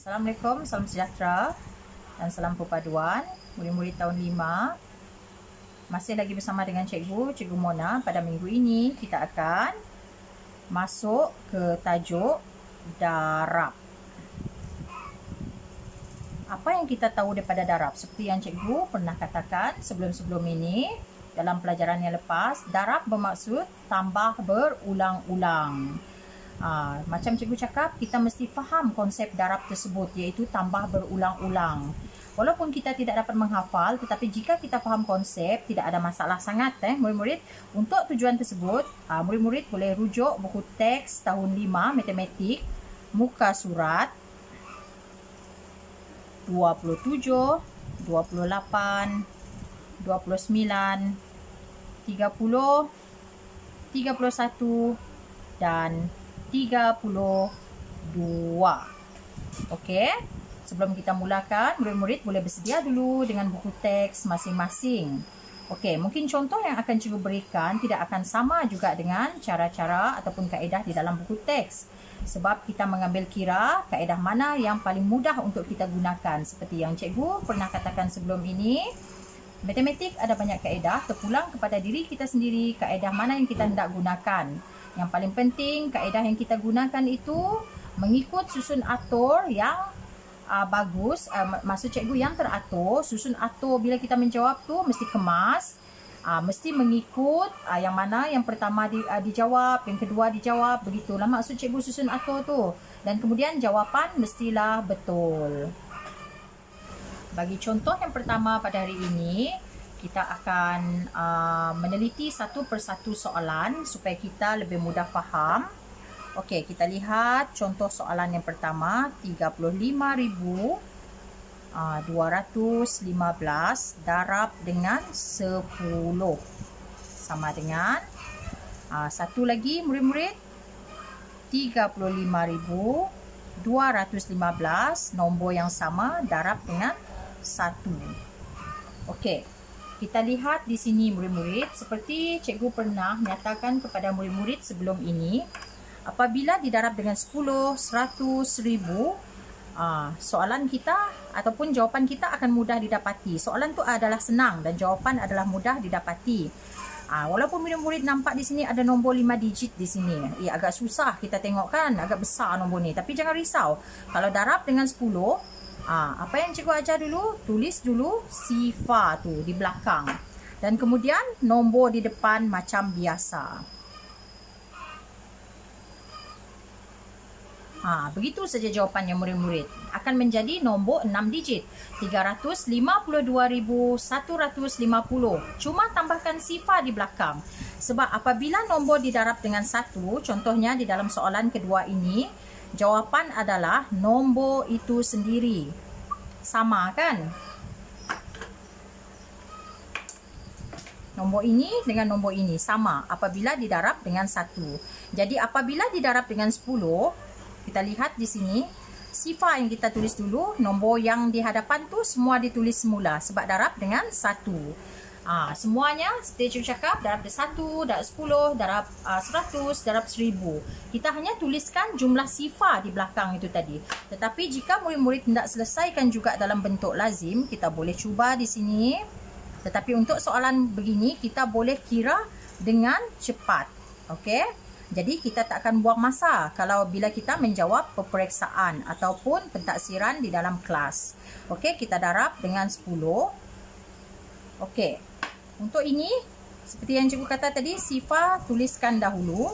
Assalamualaikum, salam sejahtera dan salam perpaduan. Murid-murid tahun 5 masih lagi bersama dengan Cikgu Mona. Pada minggu ini kita akan masuk ke tajuk darab. Apa yang kita tahu daripada darab? Seperti yang Cikgu pernah katakan sebelum-sebelum ini dalam pelajaran yang lepas, darab bermaksud tambah berulang-ulang. Macam Cikgu cakap, kita mesti faham konsep darab tersebut, iaitu tambah berulang-ulang. Walaupun kita tidak dapat menghafal, tetapi jika kita faham konsep, tidak ada masalah sangat murid-murid. Untuk tujuan tersebut, murid-murid boleh rujuk buku teks tahun 5 matematik, muka surat 27, 28, 29, 30, 31 dan 32. Okey, sebelum kita mulakan, murid-murid boleh bersedia dulu dengan buku teks masing-masing. Okey, mungkin contoh yang akan Cikgu berikan tidak akan sama juga dengan cara-cara ataupun kaedah di dalam buku teks. Sebab kita mengambil kira kaedah mana yang paling mudah untuk kita gunakan. Seperti yang Cikgu pernah katakan sebelum ini, matematik ada banyak kaedah, terpulang kepada diri kita sendiri kaedah mana yang kita hendak gunakan. Yang paling penting, kaedah yang kita gunakan itu mengikut susun atur yang bagus. Maksud Cikgu yang teratur. Susun atur bila kita menjawab tu mesti kemas. Mesti mengikut yang mana yang pertama dijawab, yang kedua dijawab. Begitulah maksud Cikgu susun atur tu. Dan kemudian jawapan mestilah betul. Bagi contoh yang pertama pada hari ini, kita akan meneliti satu persatu soalan supaya kita lebih mudah faham. Okey, kita lihat contoh soalan yang pertama, 35,215 darab dengan 10. Sama dengan satu lagi murid-murid, 35,215 nombor yang sama darab dengan 1. Okey. Kita lihat di sini murid-murid, seperti Cikgu pernah menyatakan kepada murid-murid sebelum ini, apabila didarab dengan 10, 100, 1000, soalan kita ataupun jawapan kita akan mudah didapati. Soalan tu adalah senang dan jawapan adalah mudah didapati. Walaupun murid-murid nampak di sini ada nombor 5 digit di sini. Agak susah kita tengok kan, agak besar nombor ni. Tapi jangan risau. Kalau darab dengan 10, apa yang Cikgu ajar dulu, tulis dulu sifar tu di belakang. Dan kemudian nombor di depan macam biasa. Begitu saja jawapannya murid-murid. Akan menjadi nombor 6 digit. 352,150. Cuma tambahkan sifar di belakang. Sebab apabila nombor didarab dengan 1, contohnya di dalam soalan kedua ini, jawapan adalah nombor itu sendiri. Sama kan? Nombor ini dengan nombor ini sama apabila didarab dengan 1. Jadi apabila didarab dengan 10, kita lihat di sini, sifar yang kita tulis dulu, nombor yang di hadapan tu semua ditulis semula sebab darab dengan 1. Semuanya seperti Cikgu cakap, darab 1, darab 10, darab 100, darab 1000. Kita hanya tuliskan jumlah sifar di belakang itu tadi. Tetapi jika murid-murid hendak selesaikan juga dalam bentuk lazim, kita boleh cuba di sini. Tetapi untuk soalan begini, kita boleh kira dengan cepat. Okey? Jadi kita tak akan buang masa kalau bila kita menjawab peperiksaan ataupun pentaksiran di dalam kelas. Okey, kita darab dengan 10. Okey. Untuk ini, seperti yang Cikgu kata tadi, sifar tuliskan dahulu.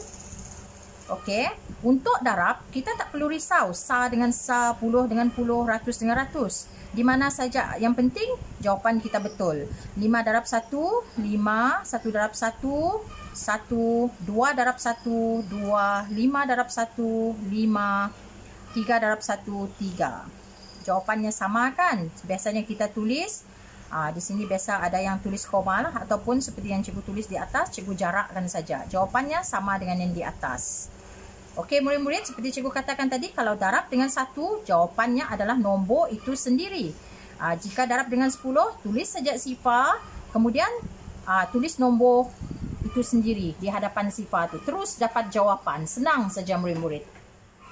Okey. Untuk darab, kita tak perlu risau. Sa dengan sa, puluh dengan puluh, ratus dengan ratus. Di mana saja. Yang penting, jawapan kita betul. 5 darab 1, 5. 1 darab 1, 1. 2 darab 1, 2. 5 darab 1, 5. 3 darab 1, 3. Jawapannya sama kan? Biasanya kita tulis. Di sini biasa ada yang tulis koma lah, ataupun seperti yang Cikgu tulis di atas, Cikgu jarakkan saja. Jawapannya sama dengan yang di atas. Okey murid-murid, seperti Cikgu katakan tadi, kalau darab dengan 1, jawapannya adalah nombor itu sendiri. Jika darab dengan 10, tulis saja sifar, kemudian tulis nombor itu sendiri di hadapan sifar itu. Terus dapat jawapan. Senang saja murid-murid.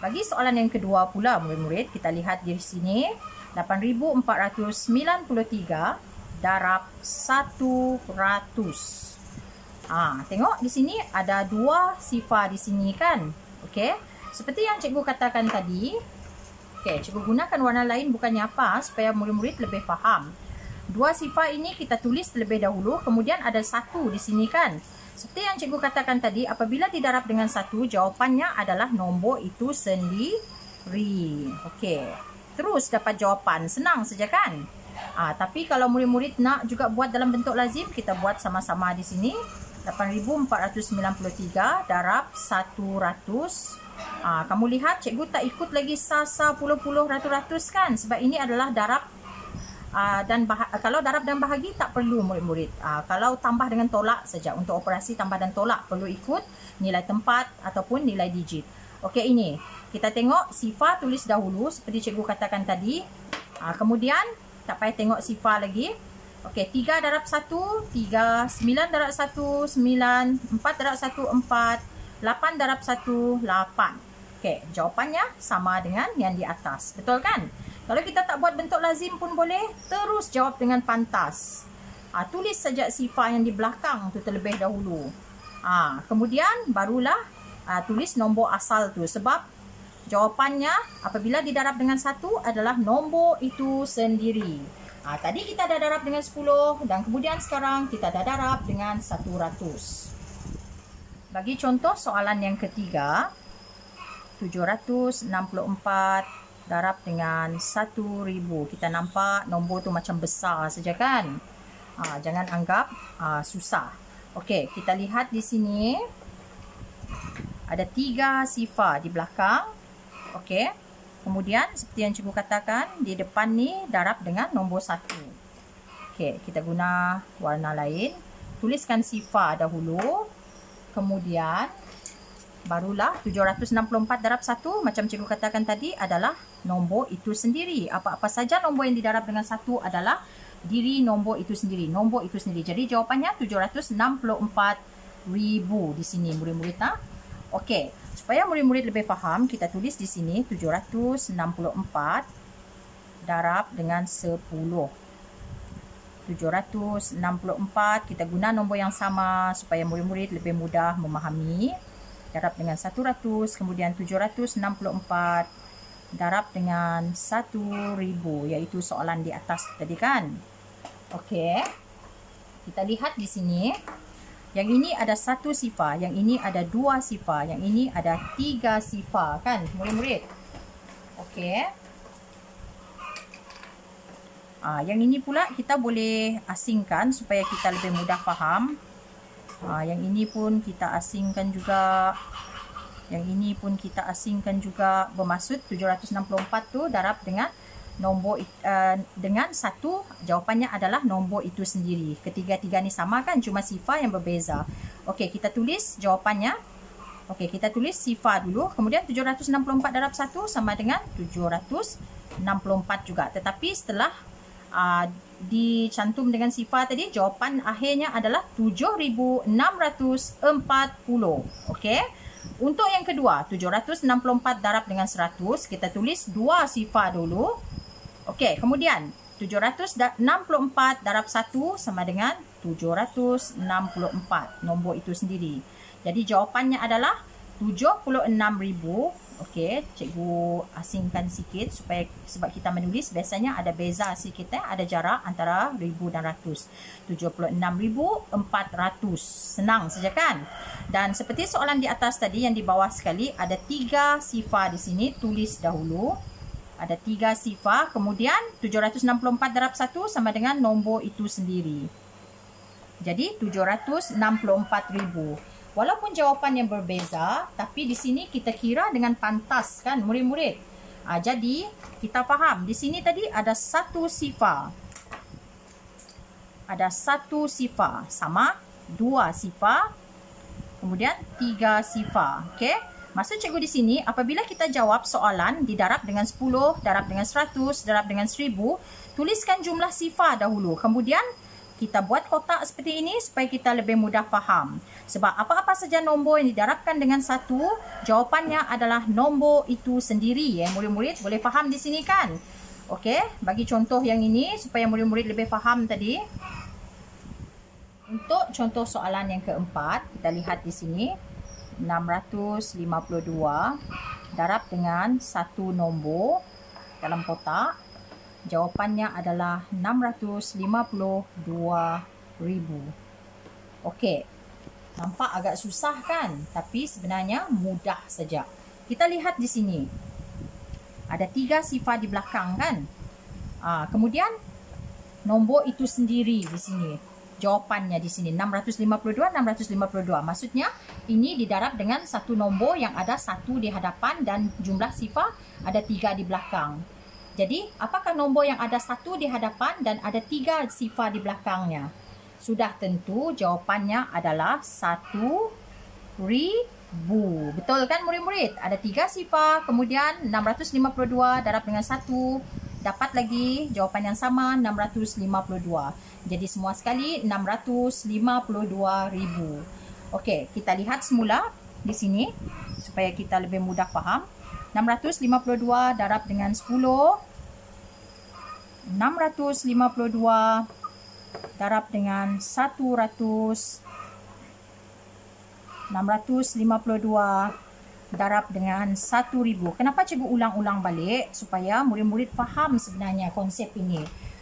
Bagi soalan yang kedua pula murid-murid, kita lihat di sini 8,493 darab 100. Tengok di sini ada dua sifar di sini kan. Okey. Seperti yang cikgu katakan tadi. Okey, cikgu gunakan warna lain bukannya apa, supaya murid-murid lebih faham. Dua sifar ini kita tulis terlebih dahulu, kemudian ada satu di sini kan. Seperti yang cikgu katakan tadi, apabila didarab dengan satu, jawapannya adalah nombor itu sendiri. Okey. Terus dapat jawapan, senang saja kan? Tapi kalau murid-murid nak juga buat dalam bentuk lazim, kita buat sama-sama di sini. 8,493 darab 100. Kamu lihat cikgu tak ikut lagi sasa, puluh-puluh, ratus-ratus kan? Sebab ini adalah darab kalau darab dan bahagi tak perlu murid-murid. Kalau tambah dengan tolak saja, untuk operasi tambah dan tolak perlu ikut nilai tempat ataupun nilai digit. Okey, ini kita tengok sifar tulis dahulu seperti cikgu katakan tadi. Kemudian tak payah tengok sifar lagi. Okey, 3 darab 1, 3, 9 darab 1, 9, 4 darab 1, 4, 8 darab 1, 8. Okey, jawapannya sama dengan yang di atas. Betul kan? Kalau kita tak buat bentuk lazim pun boleh, terus jawab dengan pantas. Tulis saja sifar yang di belakang tu terlebih dahulu. Kemudian barulah tulis nombor asal tu. Sebab jawapannya apabila didarab dengan 1 adalah nombor itu sendiri. Tadi kita dah darab dengan 10 dan kemudian sekarang kita dah darab dengan 100. Bagi contoh soalan yang ketiga, 764 darab dengan 1000. Kita nampak nombor tu macam besar saja kan? Jangan anggap susah. Okey, kita lihat di sini ada 3 sifar di belakang. Okey. Kemudian seperti yang cikgu katakan, di depan ni darab dengan nombor 1. Okey, kita guna warna lain. Tuliskan sifar dahulu. Kemudian barulah 764 darab 1 macam cikgu katakan tadi adalah nombor itu sendiri. Apa-apa saja nombor yang didarab dengan 1 adalah diri nombor itu sendiri. Nombor itu sendiri. Jadi jawapannya 764,000 di sini murid-murid. Okey, supaya murid-murid lebih faham, kita tulis di sini 764 darab dengan 10. 764 kita guna nombor yang sama supaya murid-murid lebih mudah memahami. Darab dengan 100, kemudian 764 darab dengan 1000, iaitu soalan di atas tadi kan. Okey. Kita lihat di sini. Yang ini ada 1 sifar, yang ini ada 2 sifar, yang ini ada 3 sifar kan murid-murid. Okey. Yang ini pula kita boleh asingkan supaya kita lebih mudah faham. Yang ini pun kita asingkan juga. Yang ini pun kita asingkan juga. Bermaksud 764 tu darab dengan nombor dengan 1, jawapannya adalah nombor itu sendiri. Ketiga-tiga ni sama kan, cuma sifar yang berbeza. Okey, kita tulis jawapannya. Okey, kita tulis sifar dulu. Kemudian 764 darab 1 sama dengan 764 juga. Tetapi setelah dicantum dengan sifar tadi, jawapan akhirnya adalah 7640. Okey. Untuk yang kedua, 764 darab dengan 100, kita tulis 2 sifar dulu. Okey, kemudian 764 darab 1 sama dengan 764. Nombor itu sendiri. Jadi jawapannya adalah 76,000. Okey, cikgu asingkan sikit sebab kita menulis biasanya ada beza sikit, ada jarak antara ribu dan ratus. 76,400. Senang saja kan? Dan seperti soalan di atas tadi yang di bawah sekali, ada 3 sifar di sini, tulis dahulu. Ada 3 sifar, kemudian 764 darab 1 sama dengan nombor itu sendiri. Jadi 764,000. Walaupun jawapan yang berbeza, tapi di sini kita kira dengan pantas kan murid-murid. Jadi kita faham di sini tadi ada 1 sifar. Ada 1 sifar sama 2 sifar. Kemudian 3 sifar. Okey. Maksud cikgu di sini, apabila kita jawab soalan didarab dengan 10, darab dengan 100, darab dengan 1000, tuliskan jumlah sifar dahulu. Kemudian kita buat kotak seperti ini supaya kita lebih mudah faham. Sebab apa-apa saja nombor yang didarabkan dengan 1, jawapannya adalah nombor itu sendiri. Murid-murid boleh faham di sini kan? Okey, bagi contoh yang ini supaya murid-murid lebih faham tadi. Untuk contoh soalan yang keempat, kita lihat di sini 652 darab dengan 1 nombor dalam kotak. Jawapannya adalah 652,000. Okey. Nampak agak susah kan? Tapi sebenarnya mudah saja. Kita lihat di sini. Ada 3 sifar di belakang kan? Kemudian nombor itu sendiri di sini. Jawapannya di sini 652, 652. Maksudnya ini didarab dengan 1 nombor yang ada 1 di hadapan dan jumlah sifar ada 3 di belakang. Jadi, apakah nombor yang ada 1 di hadapan dan ada 3 sifar di belakangnya? Sudah tentu jawapannya adalah 1,000. Betul kan murid-murid? Ada 3 sifar, kemudian 652 darab dengan 1. Dapat lagi jawapan yang sama, 652. Jadi semua sekali 652,000. Okey, kita lihat semula di sini supaya kita lebih mudah faham. 652 darab dengan 10. 652 darab dengan 100. 652 darab dengan 1,000. Kenapa cikgu ulang-ulang balik? Supaya murid-murid faham sebenarnya konsep ini.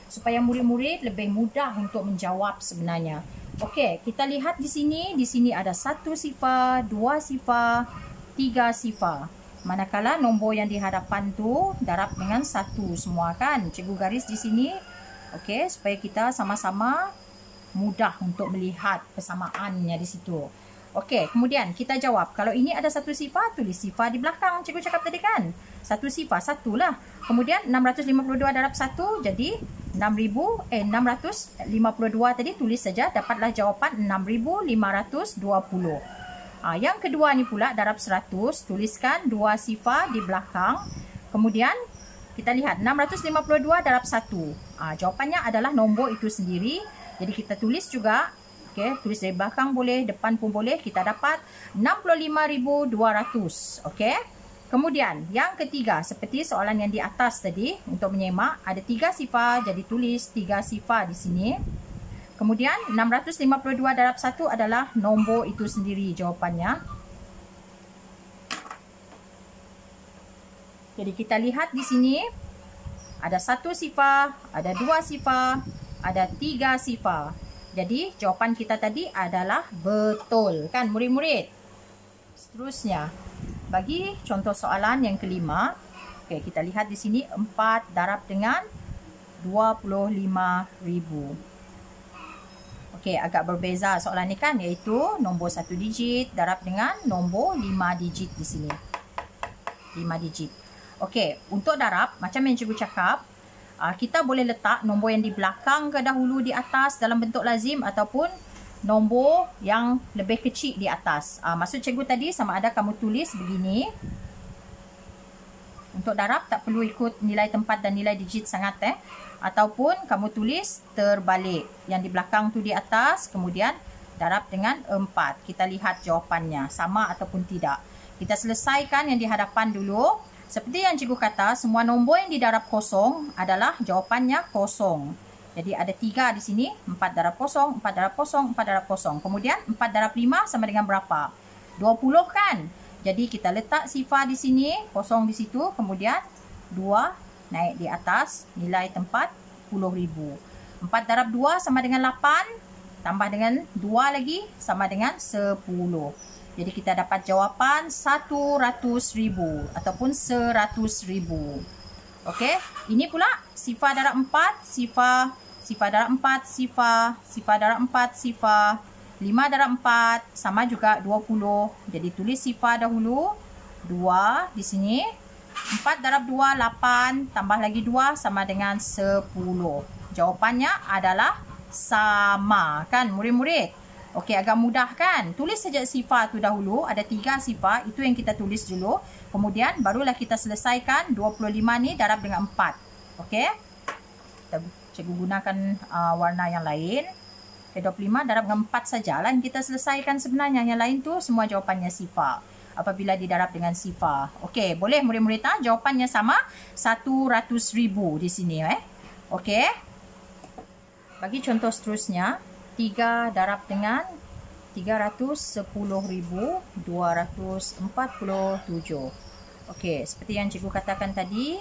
Supaya murid-murid lebih mudah untuk menjawab sebenarnya. Okey, kita lihat di sini. Di sini ada 1 sifar, 2 sifar, 3 sifar. Manakala nombor yang di hadapan tu darab dengan 1 semua kan. Cikgu garis di sini. Okey, supaya kita sama-sama mudah untuk melihat persamaannya di situ. Okey, kemudian kita jawab. Kalau ini ada 1 sifar, tulis sifar di belakang. Cikgu cakap tadi kan. 1 sifar, 1 lah. Kemudian 652 darab 1 jadi 652 tadi tulis saja. Dapatlah jawapan 6,520. Yang kedua ni pula darab 100, tuliskan 2 sifar di belakang. Kemudian kita lihat 652 darab 1. Jawapannya adalah nombor itu sendiri. Jadi kita tulis juga. Okey, tulis dari belakang boleh, depan pun boleh. Kita dapat 65,200. Okey. Kemudian yang ketiga, seperti soalan yang di atas tadi, untuk menyemak ada 3 sifar, jadi tulis 3 sifar di sini. Kemudian 652 darab 1 adalah nombor itu sendiri jawapannya. Jadi kita lihat di sini ada 1 sifar, ada 2 sifar, ada 3 sifar. Jadi jawapan kita tadi adalah betul kan murid-murid? Seterusnya, bagi contoh soalan yang kelima, okay, kita lihat di sini 4 darab dengan 25,000. Okey, agak berbeza soalan ni kan, iaitu nombor 1 digit darab dengan nombor 5 digit di sini. 5 digit. Okey, untuk darab, macam yang cikgu cakap, kita boleh letak nombor yang di belakang ke dahulu di atas dalam bentuk lazim ataupun nombor yang lebih kecil di atas. Maksud cikgu tadi sama ada kamu tulis begini. Untuk darab tak perlu ikut nilai tempat dan nilai digit sangat ataupun kamu tulis terbalik. Yang di belakang tu di atas, kemudian darab dengan 4. Kita lihat jawapannya sama ataupun tidak. Kita selesaikan yang di hadapan dulu. Seperti yang cikgu kata, semua nombor yang didarab kosong adalah jawapannya kosong. Jadi ada 3 di sini, 4 darab kosong, 4 darab kosong, 4 darab kosong. Kemudian 4 darab 5 sama dengan berapa? 20 kan? Jadi kita letak sifar di sini, kosong di situ, kemudian 2 naik di atas, nilai tempat 10,000. 4 darab 2 sama dengan 8, tambah dengan 2 lagi sama dengan 10. Jadi kita dapat jawapan 100,000 ataupun 100,000. Okey, ini pula sifar darab 4, sifar darab 4, sifar darab 4, sifar 5 darab 4 sama juga 20. Jadi tulis sifar dahulu 2 di sini. 4 darab 2 8 tambah lagi 2 sama dengan 10. Jawapannya adalah sama kan murid-murid? Okey, agak mudah kan? Tulis saja sifar tu dahulu. Ada 3 sifar. Itu yang kita tulis dulu. Kemudian barulah kita selesaikan 25 ni darab dengan 4. Okey? Cikgu gunakan warna yang lain. Okay, 25 darab dengan 4 sajalah yang kita selesaikan sebenarnya. Yang lain tu semua jawapannya sifar. Apabila didarab dengan sifar. Okey, boleh murid-murid jawapannya sama 100,000 di sini Okey. Bagi contoh seterusnya, 3 darab dengan 310,247. Okey, seperti yang cikgu katakan tadi,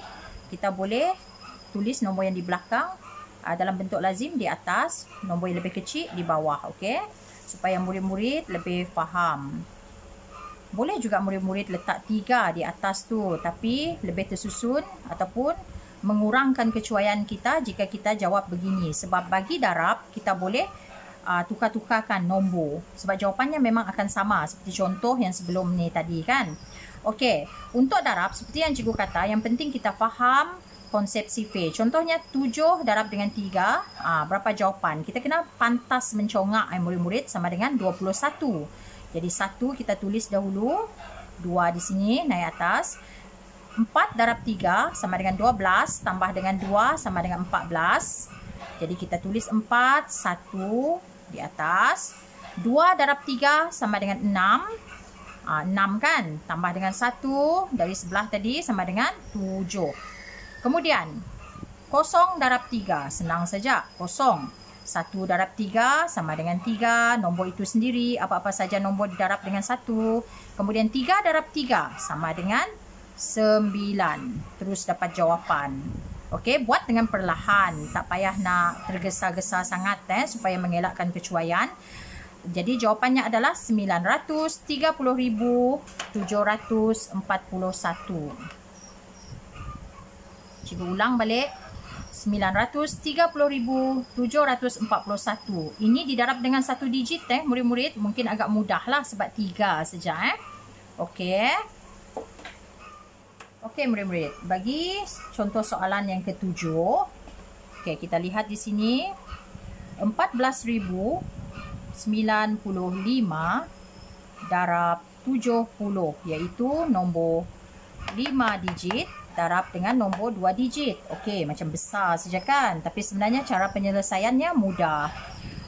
kita boleh tulis nombor yang di belakang dalam bentuk lazim di atas, nombor yang lebih kecil di bawah, okey? Supaya murid-murid lebih faham. Boleh juga murid-murid letak 3 di atas tu, tapi lebih tersusun ataupun mengurangkan kecuaian kita jika kita jawab begini. Sebab bagi darab, kita boleh tukar-tukarkan nombor. Sebab jawapannya memang akan sama seperti contoh yang sebelum ni tadi kan. Okey, untuk darab seperti yang cikgu kata, yang penting kita faham konsep sifir. Contohnya 7 darab dengan 3, berapa jawapan? Kita kena pantas mencongak murid-murid sama dengan 21. Jadi 1 kita tulis dahulu, 2 di sini naik atas. 4 darab 3 sama dengan 12, tambah dengan 2 sama dengan 14. Jadi kita tulis 4, 1 di atas. 2 darab 3 sama dengan 6. 6 kan? Tambah dengan 1 dari sebelah tadi sama dengan 7. Kemudian, 0 darab 3, senang saja, 0. 1 darab 3 sama dengan 3, nombor itu sendiri, apa-apa saja nombor didarab dengan 1. Kemudian 3 darab 3 sama dengan 9. Terus dapat jawapan. Okey, buat dengan perlahan, tak payah nak tergesa-gesa sangat supaya mengelakkan kecuaian. Jadi jawapannya adalah 930,741. Cikgu ulang balik. 930,741. Ini didarab dengan 1 digit murid-murid. Mungkin agak mudah lah sebab 3 saja Okey. Okey murid-murid. Bagi contoh soalan yang ke-7. Okey, kita lihat di sini. 14,095 darab 70. Iaitu nombor 5 digit. Darab dengan nombor 2 digit. Okey, macam besar saja kan. Tapi sebenarnya cara penyelesaiannya mudah.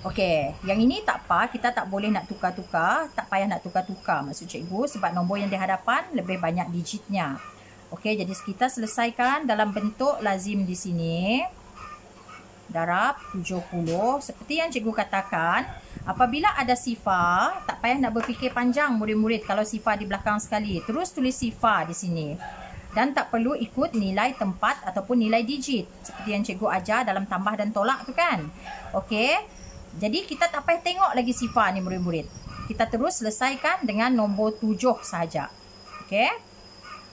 Okey, yang ini tak apa. Kita tak boleh nak tukar-tukar. Tak payah nak tukar-tukar maksud cikgu. Sebab nombor yang di hadapan lebih banyak digitnya. Okey, jadi kita selesaikan dalam bentuk lazim di sini. Darab 70. Seperti yang cikgu katakan, apabila ada sifar, tak payah nak berfikir panjang murid-murid kalau sifar di belakang sekali. Terus tulis sifar di sini. Dan tak perlu ikut nilai tempat ataupun nilai digit. Seperti yang cikgu ajar dalam tambah dan tolak tu kan. Okey. Jadi kita tak payah tengok lagi sifar ni murid-murid. Kita terus selesaikan dengan nombor 7 sahaja. Okey.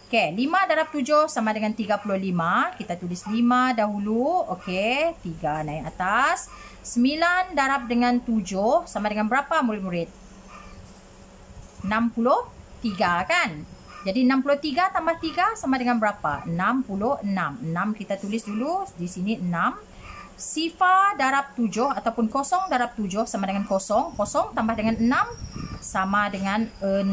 Okey. 5 darab 7 sama dengan 35. Kita tulis 5 dahulu. Okey. 3 naik atas. 9 darab dengan 7 sama dengan berapa murid-murid? 63 kan? Jadi 63 tambah 3 sama dengan berapa? 66. 6 kita tulis dulu. Di sini 6. Sifar darab 7 ataupun 0 darab 7 sama dengan 0. 0 tambah dengan 6 sama dengan 6.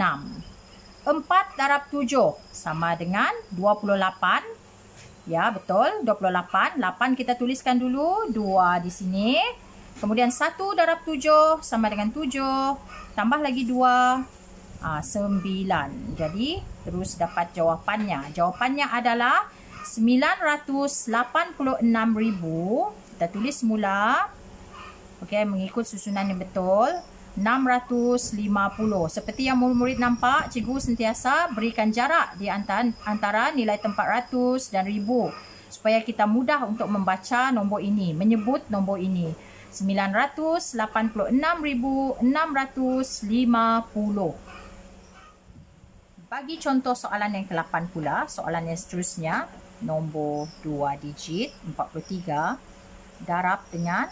4 darab 7 sama dengan 28. Ya, betul. 28. 8 kita tuliskan dulu. 2 di sini. Kemudian 1 darab 7 sama dengan 7. Tambah lagi 2. 9. Jadi, terus dapat jawapannya. Jawapannya adalah 986,000. Kita tulis semula. Okey, mengikut susunan yang betul. 650. Seperti yang murid-murid nampak, cikgu sentiasa berikan jarak di antara nilai tempat ratus dan ribu. Supaya kita mudah untuk membaca nombor ini, menyebut nombor ini. 986,650. Bagi contoh soalan yang ke-8 pula, soalan yang seterusnya, nombor 2 digit, 43, darab dengan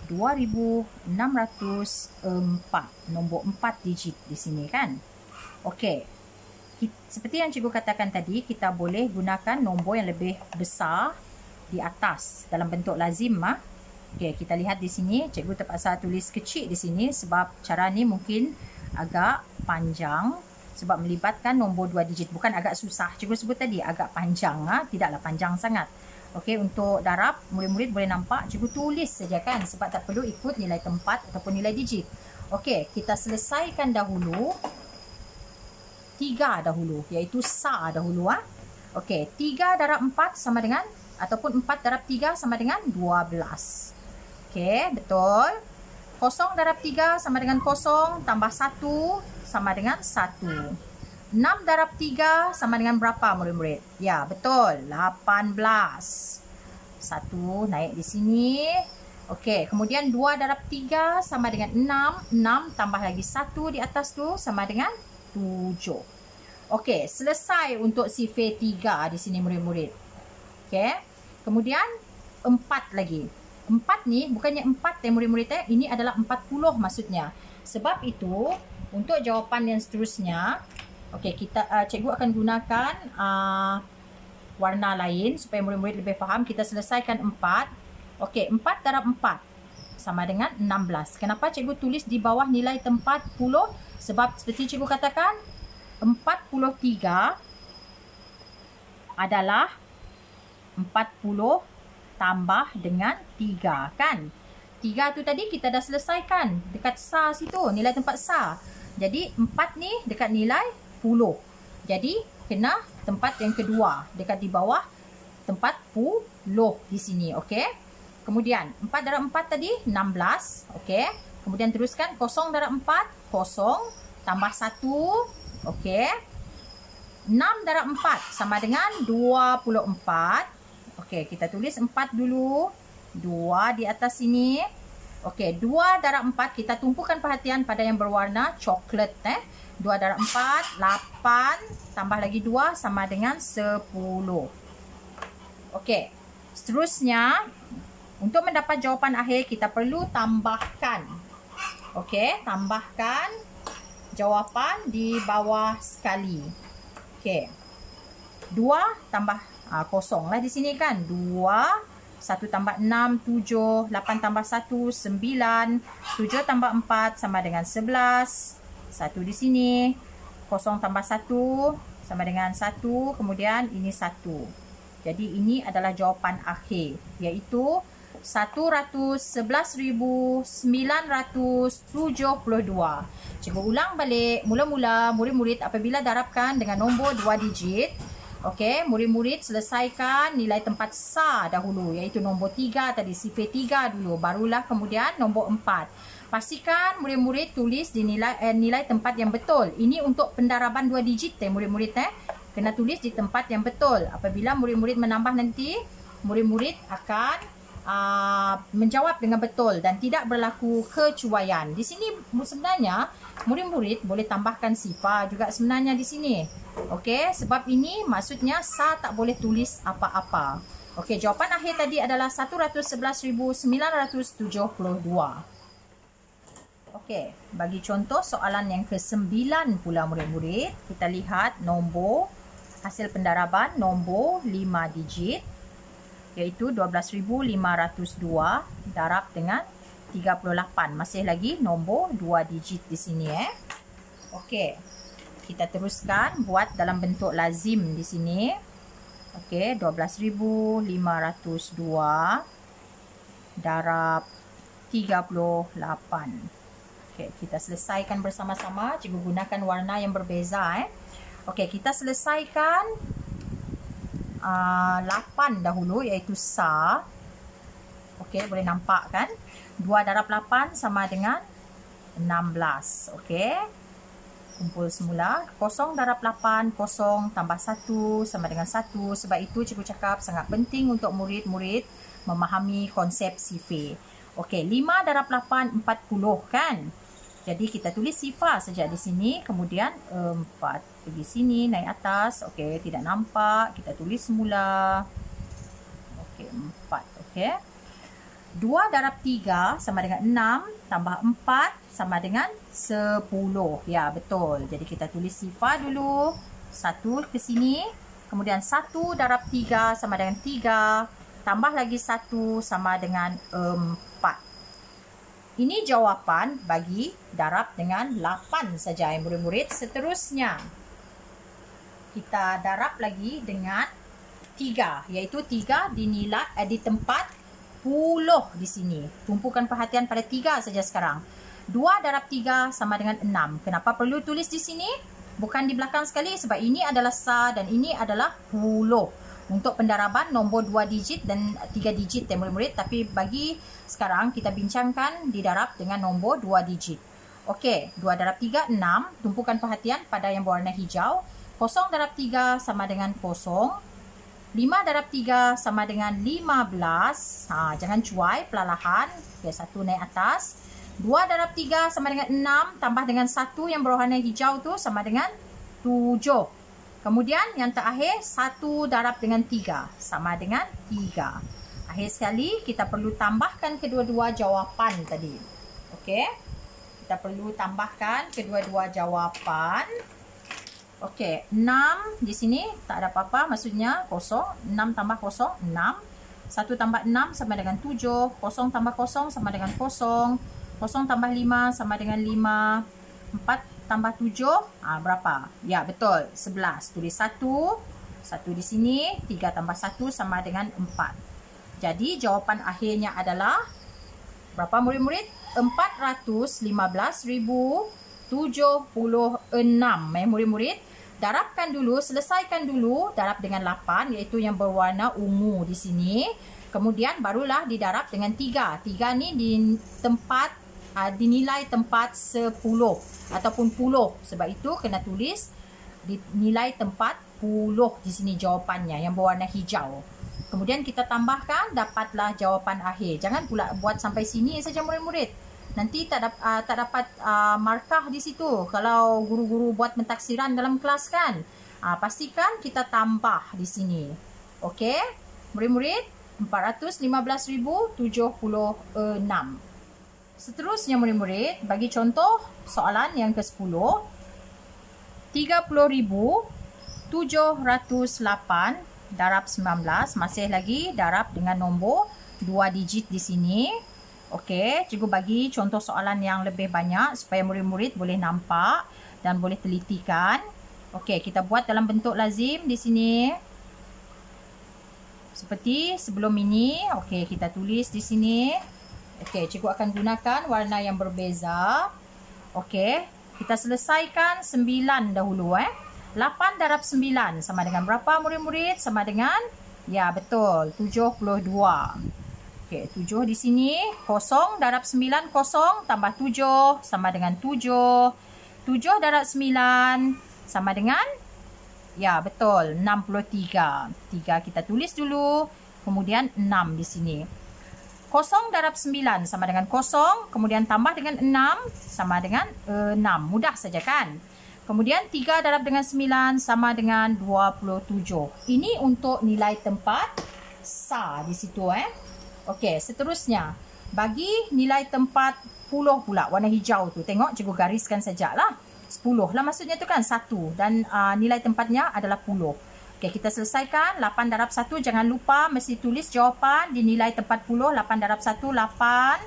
2,604, nombor 4 digit di sini kan. Okey, seperti yang cikgu katakan tadi, kita boleh gunakan nombor yang lebih besar di atas dalam bentuk lazim. Okey, kita lihat di sini, cikgu terpaksa tulis kecil di sini sebab cara ni mungkin agak panjang. Sebab melibatkan nombor 2 digit. Bukan agak susah. Cikgu sebut tadi agak panjang. Tidaklah panjang sangat. Okey, untuk darab, murid-murid boleh nampak cikgu tulis saja kan, sebab tak perlu ikut nilai tempat ataupun nilai digit. Okey, kita selesaikan dahulu 3 dahulu, iaitu SA dahulu. Okey, 3 darab 4 sama dengan, ataupun 4 darab 3 sama dengan 12. Okey, betul. 0 darab 3 sama dengan 0, tambah 1 sama dengan 1. 6 darab 3 sama dengan berapa murid-murid? Ya, betul. 18. 1 naik di sini. Okey, kemudian 2 darab 3 sama dengan 6. 6 tambah lagi 1 di atas tu sama dengan 7. Okey, selesai untuk sifar 3 di sini murid-murid. Okey, kemudian 4 lagi. 4 ni bukannya 4 murid-murid, ini adalah 40 maksudnya. Sebab itu, untuk jawapan yang seterusnya, okey, cikgu akan gunakan warna lain supaya murid-murid lebih faham. Kita selesaikan 4. Okey, 4 darab 4 sama dengan 16. Kenapa cikgu tulis di bawah nilai tempat 10? Sebab seperti cikgu katakan, 43 adalah 40 tambah dengan 3 kan. 3 tu tadi kita dah selesaikan dekat SA situ, nilai tempat SA. Jadi 4 ni dekat nilai 10. Jadi kena tempat yang kedua dekat di bawah tempat 10 di sini. Okey. Kemudian 4 darab 4 tadi 16. Okey. Kemudian teruskan 0 darab 4, 0 tambah 1. Okey. 6 darab 4 sama dengan 24. Okey, kita tulis 4 dulu. 2 di atas sini. Okey, 2 darab 4 kita tumpukan perhatian pada yang berwarna coklat. 2 darab 4, 8 tambah lagi 2 sama dengan 10. Okey, seterusnya untuk mendapat jawapan akhir kita perlu tambahkan. Okey, tambahkan jawapan di bawah sekali. Okey, 2 tambah 0 lah di sini kan. 2, 1 tambah 6, 7, 8 tambah 1, 9, 7 tambah 4 sama dengan 11. 1 di sini. 0 tambah 1 sama dengan 1. Kemudian ini 1. Jadi ini adalah jawapan akhir, iaitu 111,972. Cikgu ulang balik. Mula-mula murid-murid apabila darabkan dengan nombor 2 digit, okey, murid-murid selesaikan nilai tempat SA dahulu, iaitu nombor 3 tadi, sifar 3 dulu, barulah kemudian nombor 4. Pastikan murid-murid tulis di nilai tempat yang betul. Ini untuk pendaraban 2 digit murid-murid kena tulis di tempat yang betul. Apabila murid-murid menambah nanti, murid-murid akan menjawab dengan betul dan tidak berlaku kecuaian. Di sini sebenarnya murid-murid boleh tambahkan sifar juga sebenarnya di sini. Okey, sebab ini maksudnya SA tak boleh tulis apa-apa. Okey, jawapan akhir tadi adalah 111,972. Okey, bagi contoh soalan yang ke-9 pula murid-murid, kita lihat nombor hasil pendaraban nombor 5 digit, iaitu 12,502 darab dengan 38. Masih lagi nombor 2 digit di sini Okey. Kita teruskan buat dalam bentuk lazim di sini. Okey, 12,502 darab 38. Okey, kita selesaikan bersama-sama. Cikgu gunakan warna yang berbeza Okey, kita selesaikan 8 dahulu, iaitu SA. Okey, boleh nampak kan? 2 darab 8 sama dengan 16. Okey. Kumpul semula. 0 darab 8, 0 tambah 1 sama dengan 1. Sebab itu cikgu cakap sangat penting untuk murid-murid memahami konsep sifar. Okey, 5 darab 8, 40 kan? Jadi kita tulis sifar saja di sini. Kemudian 4 pergi sini, naik atas. Okey, tidak nampak. Kita tulis semula. Okey, 4. Okey. 2 darab 3 sama dengan 6. Tambah 4 sama dengan 10. Ya, betul. Jadi kita tulis sifar dulu. 1 ke sini. Kemudian 1 darab 3 sama dengan 3. Tambah lagi 1 sama dengan 4. Ini jawapan bagi darab dengan 8 saja murid-murid. Seterusnya, kita darab lagi dengan 3, iaitu 3 dinilai di tempat puluh di sini. Tumpukan perhatian pada 3 saja sekarang. 2 darab 3 sama dengan 6. Kenapa perlu tulis di sini? Bukan di belakang sekali sebab ini adalah sa dan ini adalah puluh. Untuk pendaraban nombor 2 digit dan 3 digit ya murid-murid. Tapi bagi sekarang kita bincangkan didarab dengan nombor 2 digit. Okey, 2 darab 3, 6. Tumpukan perhatian pada yang berwarna hijau. 0 darab 3 sama dengan 0. 5 darab 3 sama dengan 15. Jangan cuai, perlahan. Okey, 1 naik atas. 2 darab 3 sama dengan 6. Tambah dengan 1 yang berwarna hijau tu sama dengan 7. Kemudian yang terakhir 1 darab dengan 3 sama dengan 3. Akhir sekali kita perlu tambahkan kedua-dua jawapan tadi. Okey. Kita perlu tambahkan kedua-dua jawapan. Okey, 6 di sini tak ada apa-apa, maksudnya kosong. 6 tambah kosong 6. 1 tambah 6 sama dengan 7. 0 tambah 0 sama dengan 0. 0 tambah 5 sama dengan 5. 4 tambah 7, berapa? Ya, betul. 11. Tulis 1. 1 di sini. 3 tambah 1 sama dengan 4. Jadi, jawapan akhirnya adalah berapa murid-murid? 415,076. Murid-murid, darabkan dulu, selesaikan dulu. Darab dengan 8, iaitu yang berwarna ungu di sini. Kemudian, barulah didarab dengan 3. 3 ni di tempat dinilai tempat 10 ataupun puluh. Sebab itu kena tulis dinilai tempat puluh di sini jawapannya yang berwarna hijau. Kemudian kita tambahkan, dapatlah jawapan akhir. Jangan pula buat sampai sini saja murid-murid. Nanti tak dapat markah di situ kalau guru-guru buat pentaksiran dalam kelas kan. Pastikan kita tambah di sini. Okey? Murid-murid, 415,076. Seterusnya murid-murid, bagi contoh soalan yang ke-10. 30,708 darab 19. Masih lagi darab dengan nombor 2 digit di sini. Okey, cikgu bagi contoh soalan yang lebih banyak supaya murid-murid boleh nampak dan boleh telitikan. Okey, kita buat dalam bentuk lazim di sini. Seperti sebelum ini. Okey, kita tulis di sini. Okey, cikgu akan gunakan warna yang berbeza. Okey, kita selesaikan 9 dahulu 8 darab 9 sama dengan berapa murid-murid? Sama dengan, ya betul, 72. Okey, 7 di sini. 0 darab 9, 0 tambah 7 sama dengan 7. 7 darab 9 sama dengan, ya betul, 63. 3 kita tulis dulu. Kemudian 6 di sini. 0 darab 9 sama dengan 0. Kemudian tambah dengan 6 sama dengan 6. Mudah saja kan? Kemudian 3 darab dengan 9 sama dengan 27. Ini untuk nilai tempat sa di situ Okey, seterusnya. Bagi nilai tempat puluh pula, warna hijau tu. Tengok, cikgu gariskan sajalah. 10 lah maksudnya tu kan, 1. Dan nilai tempatnya adalah puluh. Okey, kita selesaikan. 8 darab 1, jangan lupa mesti tulis jawapan di nilai tempat puluh. 8 darab 1, 8.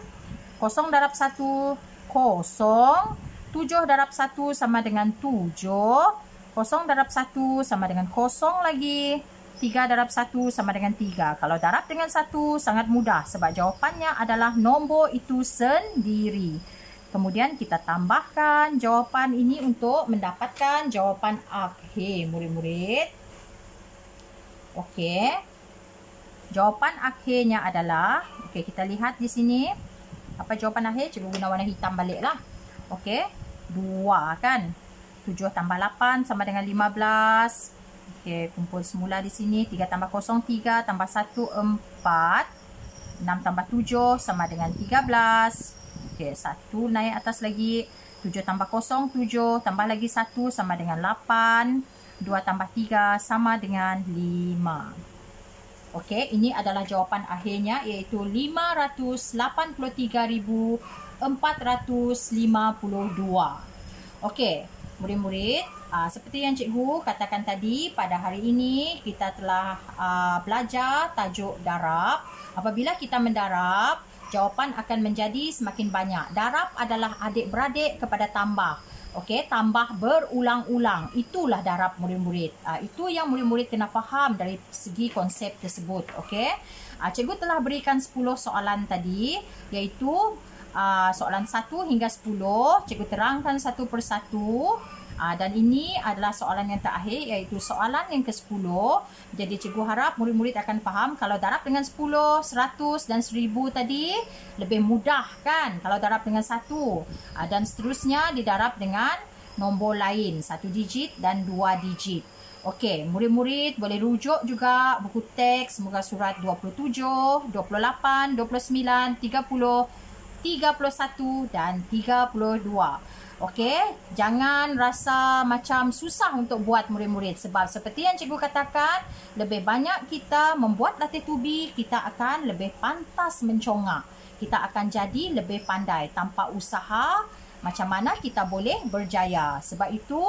0 darab 1, 0. 7 darab 1 sama dengan 7. 0 darab 1 sama dengan 0 lagi. 3 darab 1 sama dengan 3. Kalau darab dengan 1 sangat mudah sebab jawapannya adalah nombor itu sendiri. Kemudian kita tambahkan jawapan ini untuk mendapatkan jawapan akhir murid-murid. Okey. Jawapan akhirnya adalah, okey, kita lihat di sini. Apa jawapan akhir? Cikgu guna warna hitam baliklah. Okey. 2 kan. 7 tambah 8 sama dengan 15. Okey, kumpul semula di sini. 3 tambah 0, 3 tambah 1, 4. 6 tambah 7 sama dengan 13. Okey, 1 naik atas lagi. 7 tambah 0, 7. Tambah lagi 1 sama dengan 8. 2 tambah 3 sama dengan 5. Okey, ini adalah jawapan akhirnya iaitu 583,452. Okey, murid-murid, seperti yang cikgu katakan tadi, pada hari ini kita telah belajar tajuk darab. Apabila kita mendarab, jawapan akan menjadi semakin banyak. Darab adalah adik-beradik kepada tambah. Okey, tambah berulang-ulang. Itulah darab murid-murid. Itu yang murid-murid kena faham dari segi konsep tersebut. Okey. Cikgu telah berikan 10 soalan tadi, iaitu soalan 1 hingga 10. Cikgu terangkan satu persatu. Dan ini adalah soalan yang terakhir, iaitu soalan yang ke-10. Jadi cikgu harap murid-murid akan faham kalau darab dengan 10, 100 dan 1000 tadi lebih mudah kan kalau darab dengan 1. Dan seterusnya didarab dengan nombor lain, 1 digit dan 2 digit. Okey, murid-murid boleh rujuk juga buku teks muka surat 27, 28, 29, 30, 31 dan 32. Okey, jangan rasa macam susah untuk buat murid-murid, sebab seperti yang cikgu katakan, lebih banyak kita membuat latih tubi, kita akan lebih pantas mencongak. Kita akan jadi lebih pandai. Tanpa usaha, macam mana kita boleh berjaya. Sebab itu,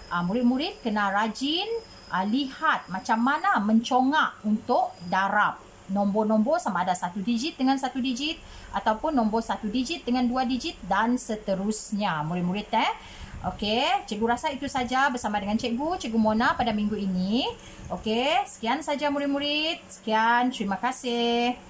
murid-murid kena rajin lihat macam mana mencongak untuk darab. Nombor-nombor sama ada 1 digit dengan 1 digit ataupun nombor 1 digit dengan 2 digit dan seterusnya. Murid-murid okey, cikgu rasa itu saja bersama dengan Cikgu Mona pada minggu ini. Okey, sekian saja murid-murid. Sekian, terima kasih.